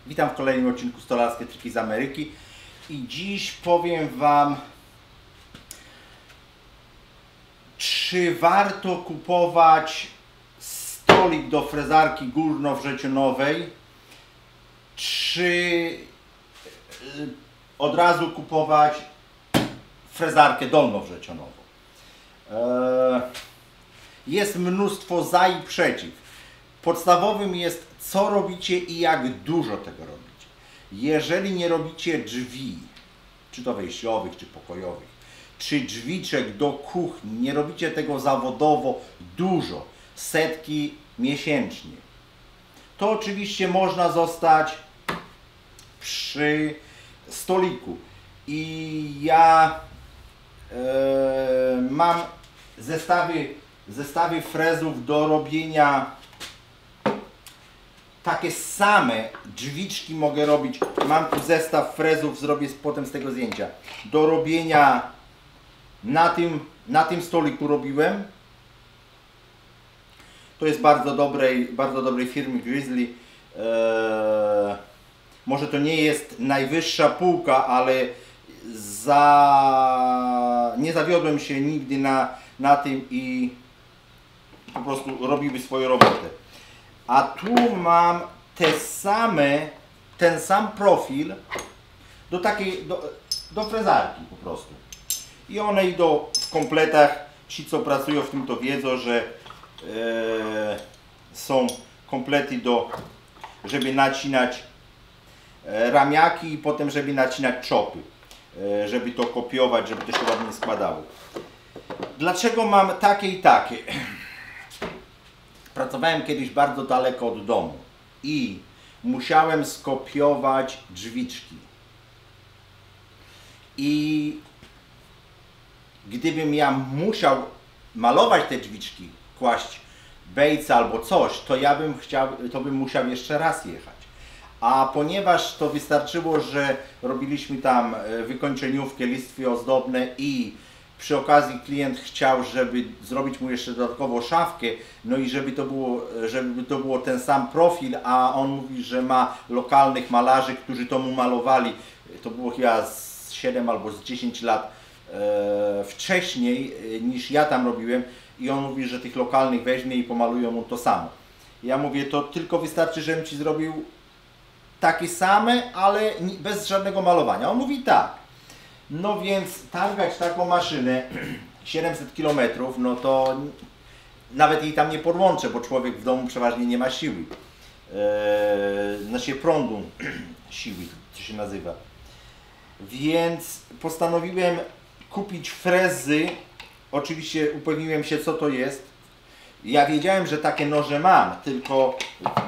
Witam w kolejnym odcinku Stolarskie Triki z Ameryki i dziś powiem Wam, czy warto kupować stolik do frezarki górnowrzecionowej, czy od razu kupować frezarkę dolnowrzecionową. Jest mnóstwo za i przeciw. Podstawowym jest, co robicie i jak dużo tego robicie. Jeżeli nie robicie drzwi, czy to wejściowych, czy pokojowych, czy drzwiczek do kuchni, nie robicie tego zawodowo dużo, setki miesięcznie, to oczywiście można zostać przy stoliku. I ja mam zestawy frezów do robienia. Takie same drzwiczki mogę robić. Mam tu zestaw frezów, zrobię potem z tego zdjęcia. Do robienia na tym stoliku robiłem. To jest bardzo dobrej firmy Grizzly. Może to nie jest najwyższa półka, ale nie zawiodłem się nigdy na tym i po prostu robiły swoją robotę. A tu mam ten sam profil do frezarki po prostu. I one idą w kompletach. Ci, co pracują w tym, to wiedzą, że są komplety żeby nacinać ramiaki i potem, żeby nacinać czopy. Żeby to kopiować, żeby to się ładnie składało. Dlaczego mam takie i takie? Pracowałem kiedyś bardzo daleko od domu i musiałem skopiować drzwiczki. I gdybym ja musiał malować te drzwiczki, kłaść bejca albo coś, to bym musiał jeszcze raz jechać. A ponieważ to wystarczyło, że robiliśmy tam wykończeniówkę, listwy ozdobne i przy okazji klient chciał, żeby zrobić mu jeszcze dodatkowo szafkę, no i żeby to było ten sam profil, a on mówi, że ma lokalnych malarzy, którzy to mu malowali. To było chyba z 7 albo z 10 lat wcześniej niż ja tam robiłem i on mówi, że tych lokalnych weźmie i pomalują mu to samo. Ja mówię, to tylko wystarczy, żebym Ci zrobił takie same, ale bez żadnego malowania. On mówi tak. No więc targać taką maszynę 700 km, no to nawet jej tam nie podłączę, bo człowiek w domu przeważnie nie ma siły. Znaczy prądu siły, co się nazywa. Więc postanowiłem kupić frezy. Oczywiście upewniłem się, co to jest. Ja wiedziałem, że takie noże mam, tylko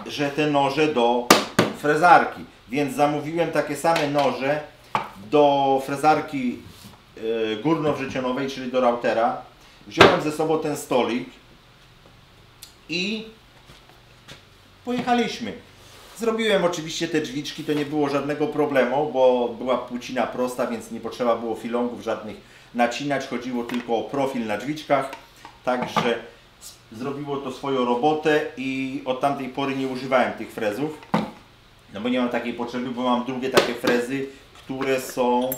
że te noże do frezarki. Więc zamówiłem takie same noże do frezarki górnowrzecionowej, czyli do routera. Wziąłem ze sobą ten stolik i pojechaliśmy. Zrobiłem oczywiście te drzwiczki, to nie było żadnego problemu, bo była płcina prosta, więc nie potrzeba było filongów żadnych nacinać. Chodziło tylko o profil na drzwiczkach. Także zrobiło to swoją robotę i od tamtej pory nie używałem tych frezów. No bo nie mam takiej potrzeby, bo mam drugie takie frezy, które są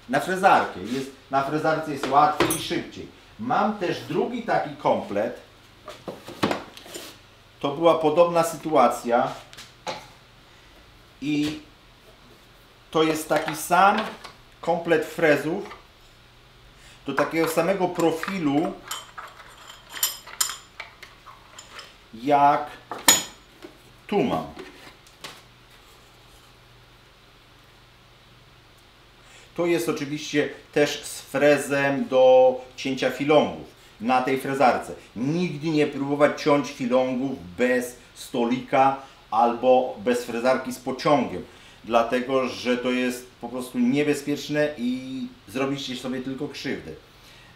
na frezarkę. Na frezarce jest łatwiej i szybciej. Mam też drugi taki komplet. To była podobna sytuacja. I to jest taki sam komplet frezów do takiego samego profilu jak tu mam. To jest oczywiście też z frezem do cięcia filongów na tej frezarce. Nigdy nie próbować ciąć filongów bez stolika albo bez frezarki z pociągiem, dlatego że to jest po prostu niebezpieczne i zrobicie sobie tylko krzywdę.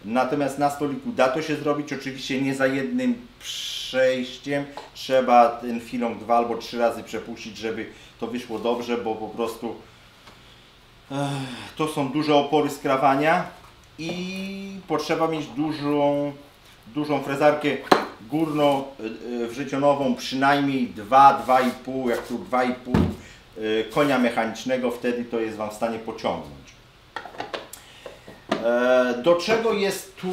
Natomiast na stoliku da to się zrobić, oczywiście nie za jednym przejściem. Trzeba ten filong 2 albo 3 razy przepuścić, żeby to wyszło dobrze, bo po prostu to są duże opory skrawania i potrzeba mieć dużą frezarkę górnowrzecionową, przynajmniej 2, 2,5, jak tu 2,5 konia mechanicznego, wtedy to jest Wam w stanie pociągnąć. Do czego jest tu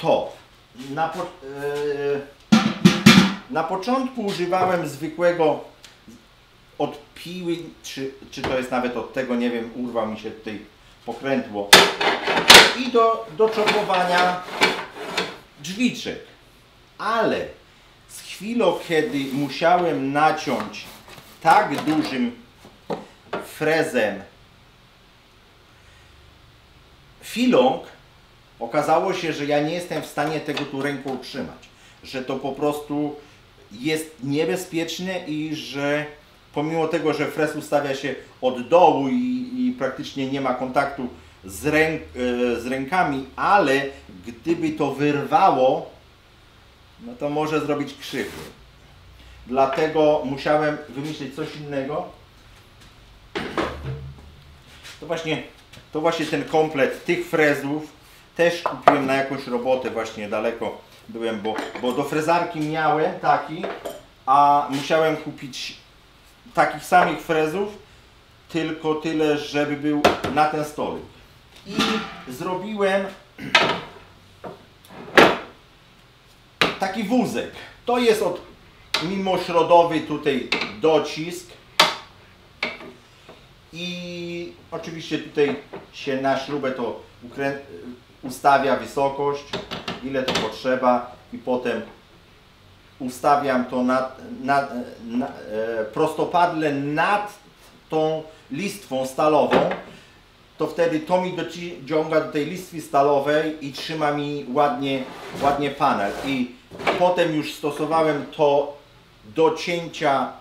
to? Na początku używałem zwykłego od piły, czy to jest nawet od tego, nie wiem, urwał mi się tutaj pokrętło. I do czopowania drzwiczek. Ale z chwilą, kiedy musiałem naciąć tak dużym frezem filong, okazało się, że ja nie jestem w stanie tego tu ręką utrzymać. Że to po prostu jest niebezpieczne i że pomimo tego, że frez ustawia się od dołu i praktycznie nie ma kontaktu z rękami, ale gdyby to wyrwało, no to może zrobić krzywdę. Dlatego musiałem wymyślić coś innego. To właśnie ten komplet tych frezów też kupiłem na jakąś robotę, właśnie daleko byłem, bo do frezarki miałem taki, a musiałem kupić takich samych frezów, tylko tyle, żeby był na ten stolik. I zrobiłem taki wózek. To jest od mimośrodowy tutaj docisk. I oczywiście tutaj się na śrubę to ustawia wysokość, ile to potrzeba i potem ustawiam to prostopadle nad tą listwą stalową, to wtedy to mi dociąga do tej listwy stalowej i trzyma mi ładnie panel. I potem już stosowałem to do cięcia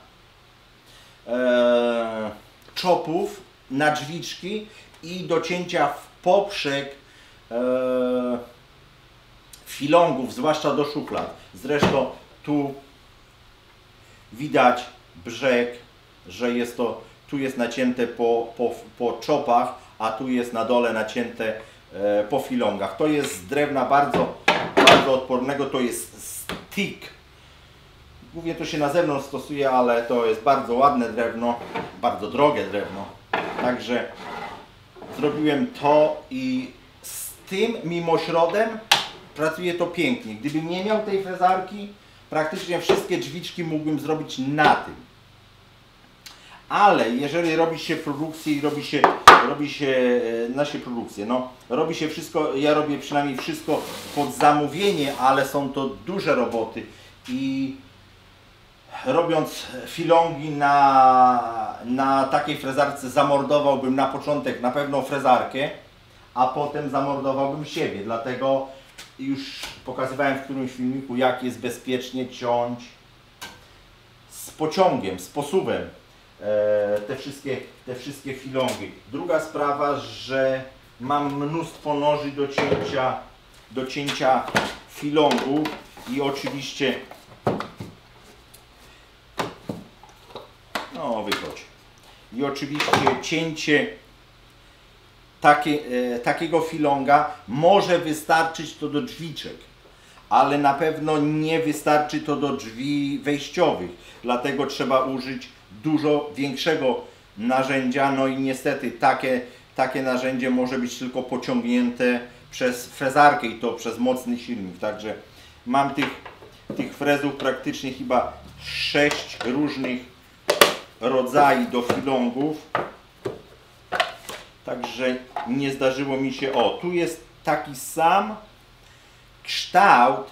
czopów na drzwiczki i do cięcia w poprzek filongów, zwłaszcza do szuflad. Zresztą tu widać brzeg, że jest to, tu jest nacięte po czopach, a tu jest na dole nacięte po filongach. To jest z drewna bardzo odpornego, to jest stick. Głównie to się na zewnątrz stosuje, ale to jest bardzo ładne drewno, bardzo drogie drewno. Także zrobiłem to i z tym mimośrodem pracuje to pięknie. Gdybym nie miał tej frezarki, praktycznie wszystkie drzwiczki mógłbym zrobić na tym. Ale jeżeli robi się produkcję i robi się nasze produkcje, no robi się wszystko, ja robię przynajmniej wszystko pod zamówienie, ale są to duże roboty i robiąc filongi na takiej frezarce zamordowałbym na początek na pewno frezarkę, a potem zamordowałbym siebie. Dlatego już pokazywałem w którymś filmiku, jak jest bezpiecznie ciąć z pociągiem, z posuwem te wszystkie filongi. Druga sprawa, że mam mnóstwo noży do cięcia filongów i oczywiście wychodź. I oczywiście cięcie takiego filonga może wystarczyć to do drzwiczek, ale na pewno nie wystarczy to do drzwi wejściowych. Dlatego trzeba użyć dużo większego narzędzia. No i niestety takie narzędzie może być tylko pociągnięte przez frezarkę i to przez mocny silnik. Także mam tych frezów praktycznie chyba 6 różnych rodzajów do filongów. Także nie zdarzyło mi się. O, tu jest taki sam kształt,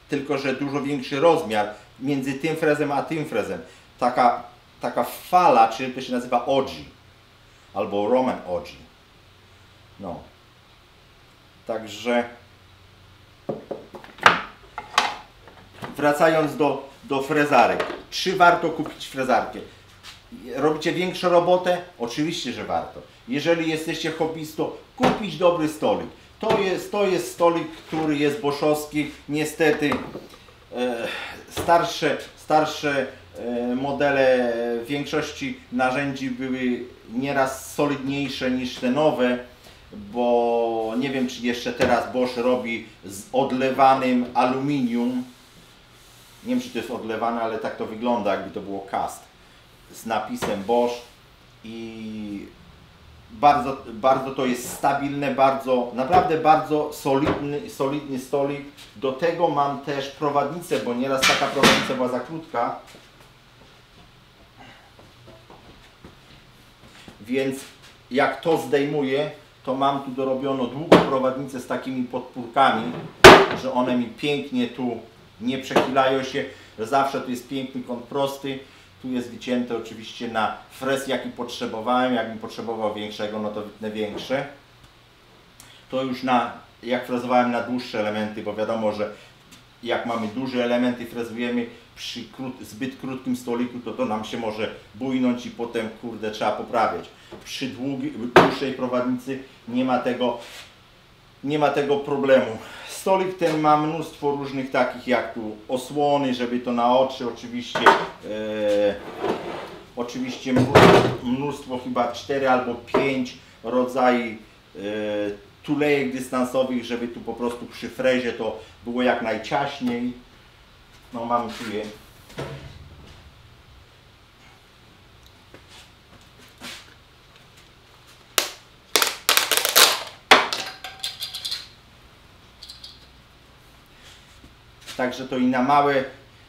tylko że dużo większy rozmiar między tym frezem a tym frezem. Taka fala, czyli to się nazywa oji albo Roman oji. No. Także wracając do frezarek. Czy warto kupić frezarkę? Robicie większą robotę? Oczywiście, że warto. Jeżeli jesteście hobbystą, kupić dobry stolik. To jest stolik, który jest boszowski. Niestety starsze modele większości narzędzi były nieraz solidniejsze niż te nowe, bo nie wiem, czy jeszcze teraz Bosch robi z odlewanym aluminium. Nie wiem, czy to jest odlewane, ale tak to wygląda, jakby to było cast z napisem Bosch. i bardzo to jest stabilne, naprawdę bardzo solidny stolik. Do tego mam też prowadnicę, bo nieraz taka prowadnica była za krótka. Więc jak to zdejmuję, to mam tu dorobiono długą prowadnicę z takimi podpórkami, że one mi pięknie tu nie przechylają się, że zawsze tu jest piękny kąt prosty. Tu jest wycięte oczywiście na frez, jaki potrzebowałem. Jakbym potrzebował większego, no to wytnę większe. To już jak frezowałem na dłuższe elementy, bo wiadomo, że jak mamy duże elementy, frezujemy przy zbyt krótkim stoliku, to nam się może bujnąć i potem, kurde, trzeba poprawiać. Przy dłuższej prowadnicy nie ma tego problemu. Stolik ten ma mnóstwo różnych takich jak tu osłony, żeby to na oczy, oczywiście mnóstwo, chyba 4 albo 5 rodzajów tulejek dystansowych, żeby tu po prostu przy frezie to było jak najciaśniej. No mamy tu je. Także to i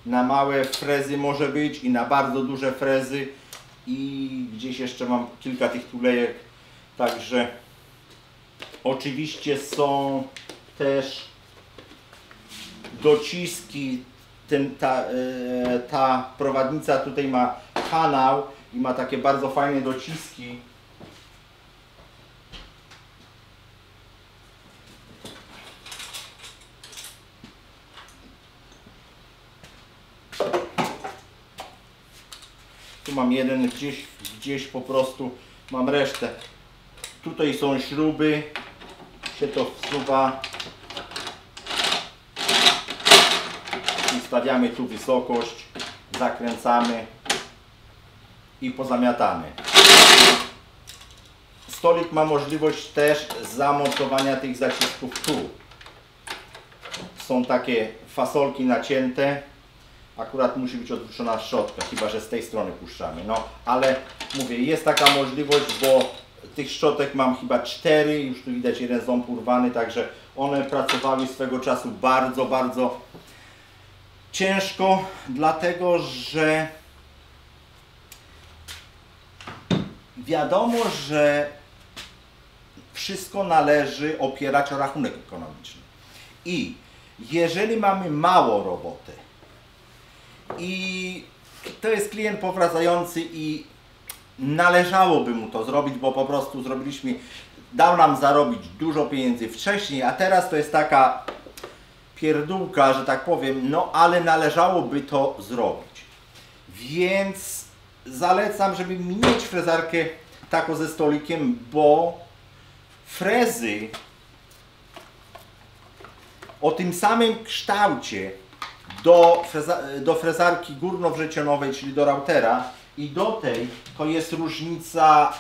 na małe frezy może być, i na bardzo duże frezy, i gdzieś jeszcze mam kilka tych tulejek. Także oczywiście są też dociski. Ta prowadnica tutaj ma kanał i ma takie bardzo fajne dociski. Tu mam jeden, gdzieś po prostu mam resztę. Tutaj są śruby, się to wsuwa. Ustawiamy tu wysokość, zakręcamy i pozamiatamy. Stolik ma możliwość też zamontowania tych zacisków tu. Są takie fasolki nacięte. Akurat musi być odwrócona szczotka, chyba że z tej strony puszczamy. No, ale mówię, jest taka możliwość, bo tych szczotek mam chyba 4, już tu widać jeden ząb urwany, także one pracowały swego czasu bardzo ciężko, dlatego że wiadomo, że wszystko należy opierać o rachunek ekonomiczny. I jeżeli mamy mało roboty i to jest klient powracający i należałoby mu to zrobić, bo po prostu dał nam zarobić dużo pieniędzy wcześniej, a teraz to jest taka pierdółka, że tak powiem, no ale należałoby to zrobić. Więc zalecam, żeby mieć frezarkę taką ze stolikiem, bo frezy o tym samym kształcie do frezarki górnowrzecionowej, czyli do routera, i do tej to jest różnica,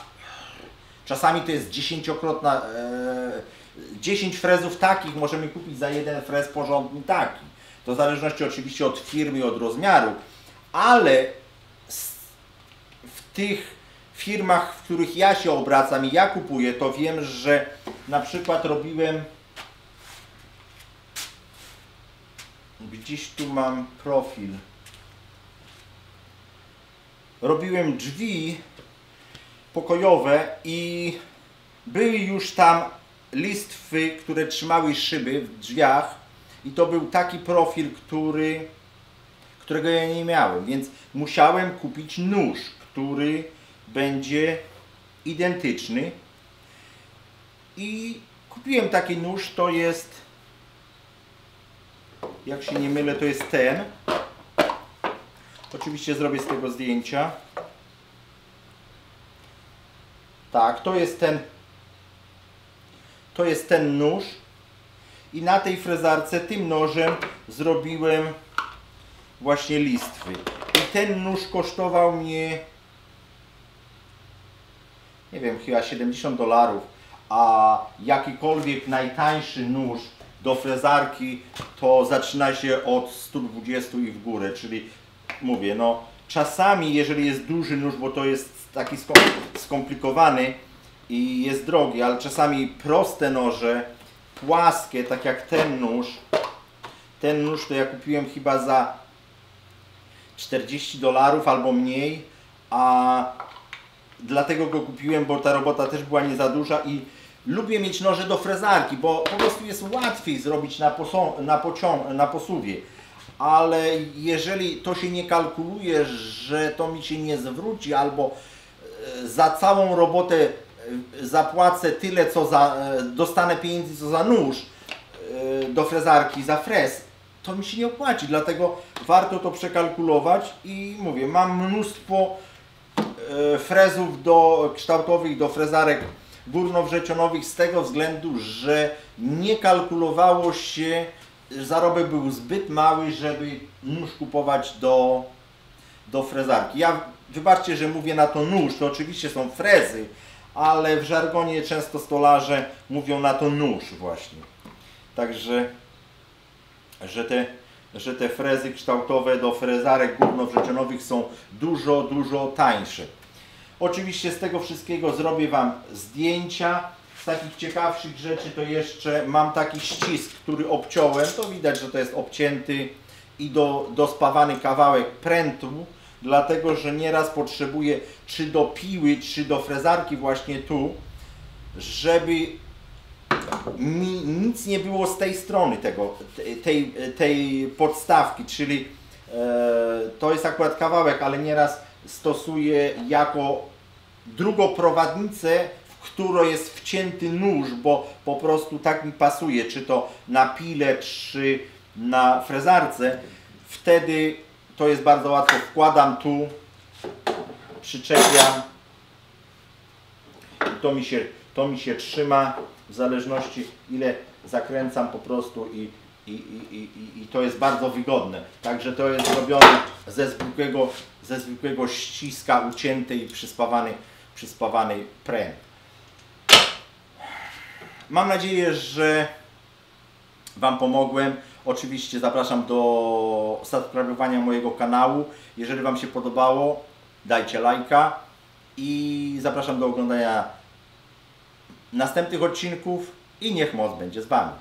czasami to jest 10-krotna, 10 frezów takich możemy kupić za jeden frez porządny taki. To w zależności oczywiście od firmy i od rozmiaru, ale w tych firmach, w których ja się obracam i ja kupuję, to wiem, że na przykład robiłem, gdzieś tu mam profil, robiłem drzwi pokojowe i były już tam listwy, które trzymały szyby w drzwiach, i to był taki profil, którego ja nie miałem, więc musiałem kupić nóż, który będzie identyczny, i kupiłem taki nóż. To jest, jak się nie mylę, to jest ten. Oczywiście zrobię z tego zdjęcia. Tak, to jest ten nóż, i na tej frezarce tym nożem zrobiłem właśnie listwy. I ten nóż kosztował mnie, nie wiem, chyba $70, a jakikolwiek najtańszy nóż do frezarki to zaczyna się od 120 i w górę, czyli mówię, no czasami jeżeli jest duży nóż, bo to jest taki skomplikowany i jest drogi, ale czasami proste noże, płaskie, tak jak ten nóż. Ten nóż to ja kupiłem chyba za $40 albo mniej, a dlatego go kupiłem, bo ta robota też była nie za duża i lubię mieć noże do frezarki, bo po prostu jest łatwiej zrobić na posuwie. Ale jeżeli to się nie kalkuluje, że to mi się nie zwróci, albo za całą robotę zapłacę tyle, co dostanę pieniędzy, co za nóż do frezarki, za frez, to mi się nie opłaci. Dlatego warto to przekalkulować i mówię, mam mnóstwo frezów kształtowych do frezarek górnowrzecionowych z tego względu, że nie kalkulowało się, zarobek był zbyt mały, żeby nóż kupować do frezarki. Wybaczcie, że mówię na to nóż, to oczywiście są frezy, ale w żargonie często stolarze mówią na to nóż właśnie. Także, że te frezy kształtowe do frezarek górnowrzecionowych są dużo tańsze. Oczywiście z tego wszystkiego zrobię Wam zdjęcia. Z takich ciekawszych rzeczy to jeszcze mam taki ścisk, który obciąłem. To widać, że to jest obcięty i dospawany kawałek prętu, dlatego że nieraz potrzebuję czy do piły, czy do frezarki właśnie tu, żeby mi nic nie było z tej strony tej podstawki, czyli to jest akurat kawałek, ale nieraz stosuję jako drugoprowadnicę, w którą jest wcięty nóż, bo po prostu tak mi pasuje, czy to na pile, czy na frezarce. Wtedy to jest bardzo łatwo, wkładam tu, przyczepiam i to mi się trzyma w zależności ile zakręcam po prostu i to jest bardzo wygodne. Także to jest zrobione ze zwykłego ściska ucięty i przyspawany pręt. Mam nadzieję, że Wam pomogłem. Oczywiście zapraszam do subskrybowania mojego kanału. Jeżeli Wam się podobało, dajcie lajka i zapraszam do oglądania następnych odcinków i niech moc będzie z Wami.